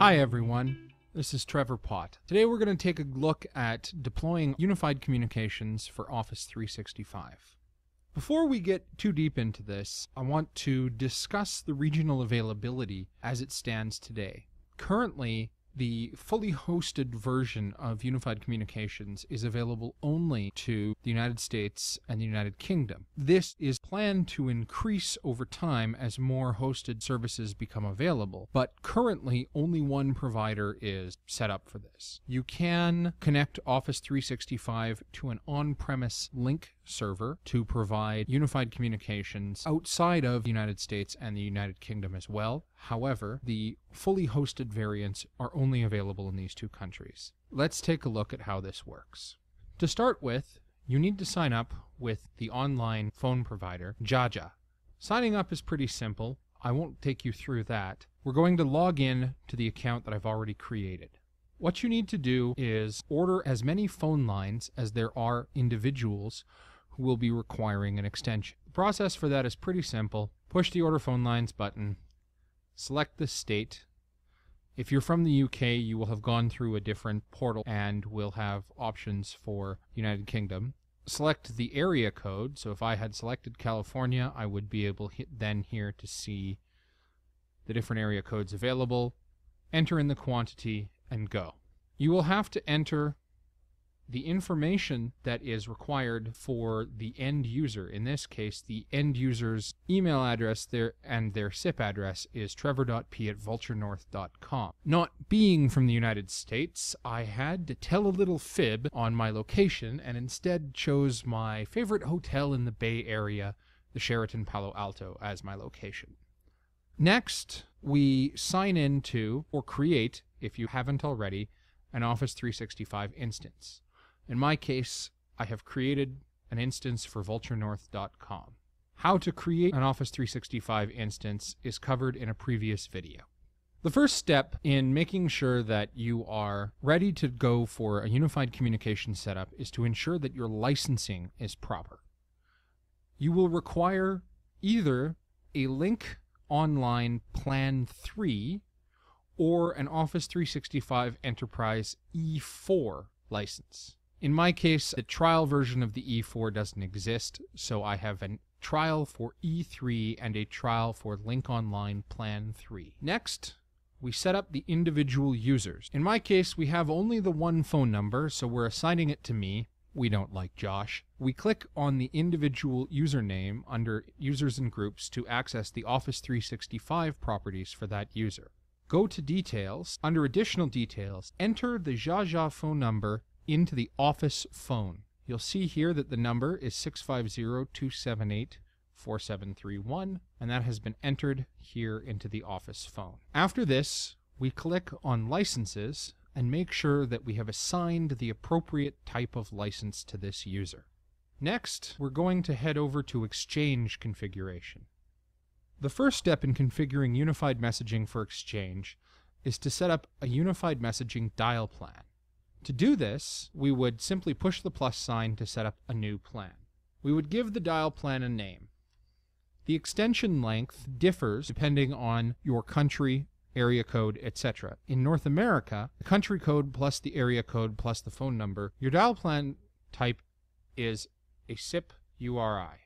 Hi everyone, this is Trevor Pott. Today we're going to take a look at deploying unified communications for Office 365. Before we get too deep into this, I want to discuss the regional availability as it stands today. Currently, the fully hosted version of unified communications is available only to the United States and the United Kingdom. This is planned to increase over time as more hosted services become available, but currently only one provider is set up for this. You can connect Office 365 to an on-premise link server to provide unified communications outside of the United States and the United Kingdom as well. However, the fully hosted variants are only available in these two countries. Let's take a look at how this works. To start with, you need to sign up with the online phone provider, Jaja. Signing up is pretty simple. I won't take you through that. We're going to log in to the account that I've already created. What you need to do is order as many phone lines as there are individuals who will be requiring an extension. The process for that is pretty simple. Push the Order Phone Lines button, select the state. If you're from the UK, you will have gone through a different portal and will have options for United Kingdom. Select the area code. So if I had selected California, I would be able then here to see the different area codes available. Enter in the quantity and go. You will have to enter the information that is required for the end user. In this case, the end user's email address and their SIP address is trevor.p@vulturenorth.com. Not being from the United States, I had to tell a little fib on my location and instead chose my favorite hotel in the Bay Area, the Sheraton Palo Alto, as my location. Next, we sign into or create, if you haven't already, an Office 365 instance. In my case, I have created an instance for vulturenorth.com. How to create an Office 365 instance is covered in a previous video. The first step in making sure that you are ready to go for a unified communication setup is to ensure that your licensing is proper. You will require either a Link Online Plan 3 or an Office 365 Enterprise E4 license. In my case, the trial version of the E4 doesn't exist, so I have a trial for E3 and a trial for Link Online Plan 3. Next, we set up the individual users. In my case, we have only the one phone number, so we're assigning it to me. We don't like Josh. We click on the individual username under Users and Groups to access the Office 365 properties for that user. Go to Details. Under Additional Details, enter the Jaja phone number into the Office phone. You'll see here that the number is 650-278-4731, and that has been entered here into the Office phone. After this, we click on Licenses and make sure that we have assigned the appropriate type of license to this user. Next, we're going to head over to Exchange configuration. The first step in configuring unified messaging for Exchange is to set up a unified messaging dial plan. To do this, we would simply push the plus sign to set up a new plan. We would give the dial plan a name. The extension length differs depending on your country, area code, etc. In North America, the country code plus the area code plus the phone number, your dial plan type is a SIP URI.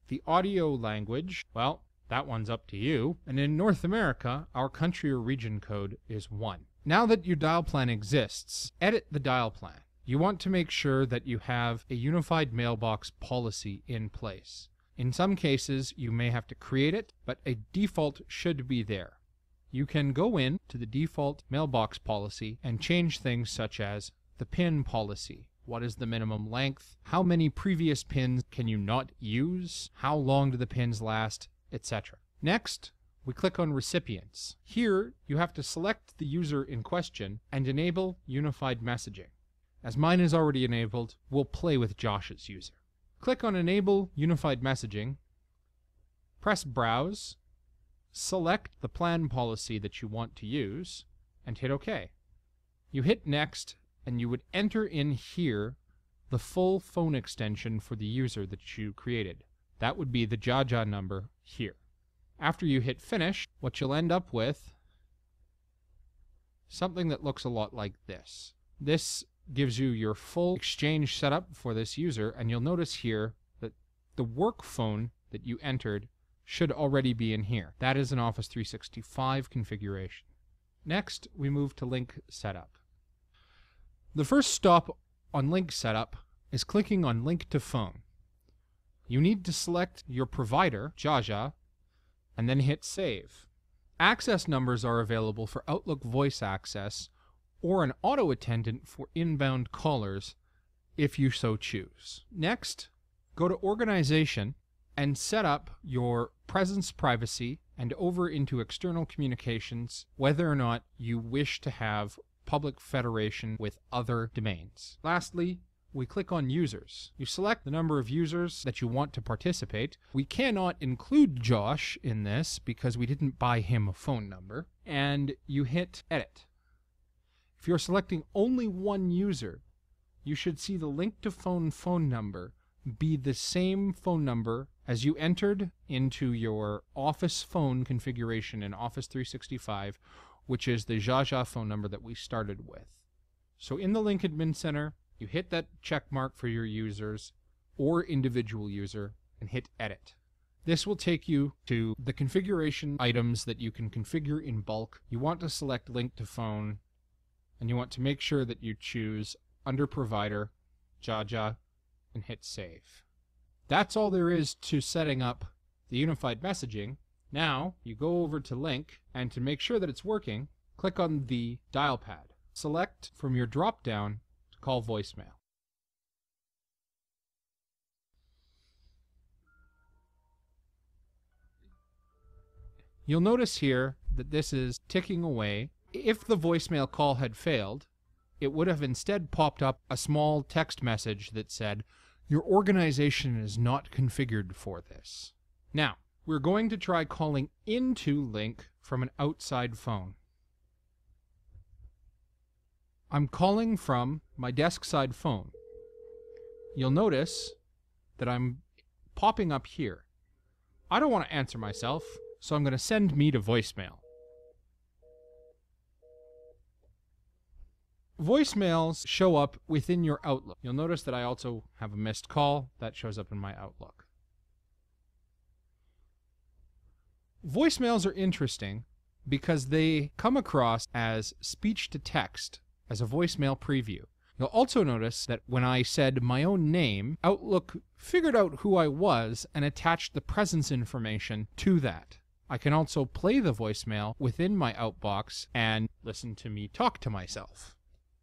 The audio language, well, that one's up to you. And in North America, our country or region code is 1. Now that your dial plan exists, edit the dial plan. You want to make sure that you have a unified mailbox policy in place. In some cases, you may have to create it, but a default should be there. You can go in to the default mailbox policy and change things such as the PIN policy. What is the minimum length? How many previous pins can you not use? How long do the pins last? Etc. Next, we click on Recipients. Here, you have to select the user in question and enable unified messaging. As mine is already enabled, we'll play with Josh's user. Click on Enable Unified Messaging, press Browse, select the plan policy that you want to use, and hit OK. You hit Next, and you would enter in here the full phone extension for the user that you created. That would be the Jaja number here. After you hit Finish, what you'll end up with something that looks a lot like this. This gives you your full Exchange setup for this user, and you'll notice here that the work phone that you entered should already be in here. That is an Office 365 configuration. Next, we move to link setup. The first stop on link setup is clicking on link to phone. You need to select your provider, Jaja, and then hit save. Access numbers are available for Outlook voice access or an auto attendant for inbound callers if you so choose. Next, go to Organization and set up your presence privacy and over into external communications whether or not you wish to have public federation with other domains. Lastly, we click on users. You select the number of users that you want to participate. We cannot include Josh in this because we didn't buy him a phone number. And you hit edit. If you're selecting only one user, you should see the link to phone number be the same phone number as you entered into your Office phone configuration in Office 365, which is the Jaja phone number that we started with. So in the Link Admin Center, you hit that check mark for your users or individual user and hit edit. This will take you to the configuration items that you can configure in bulk. You want to select link to phone, and you want to make sure that you choose under provider, Jaja, and hit save. That's all there is to setting up the unified messaging. Now you go over to link, and to make sure that it's working, click on the dial pad. Select from your drop down to call voicemail. You'll notice here that this is ticking away. If the voicemail call had failed, it would have instead popped up a small text message that said, "Your organization is not configured for this." Now, we're going to try calling into Link from an outside phone. I'm calling from my desk side phone. You'll notice that I'm popping up here. I don't want to answer myself, so I'm going to send me to voicemail. Voicemails show up within your Outlook. You'll notice that I also have a missed call that shows up in my Outlook. Voicemails are interesting because they come across as speech to text as a voicemail preview. You'll also notice that when I said my own name, Outlook figured out who I was and attached the presence information to that. I can also play the voicemail within my Outbox and listen to me talk to myself.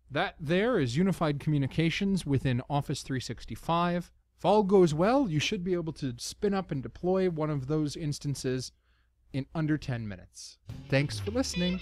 That there is unified communications within Office 365. If all goes well, you should be able to spin up and deploy one of those instances in under 10 minutes. Thanks for listening.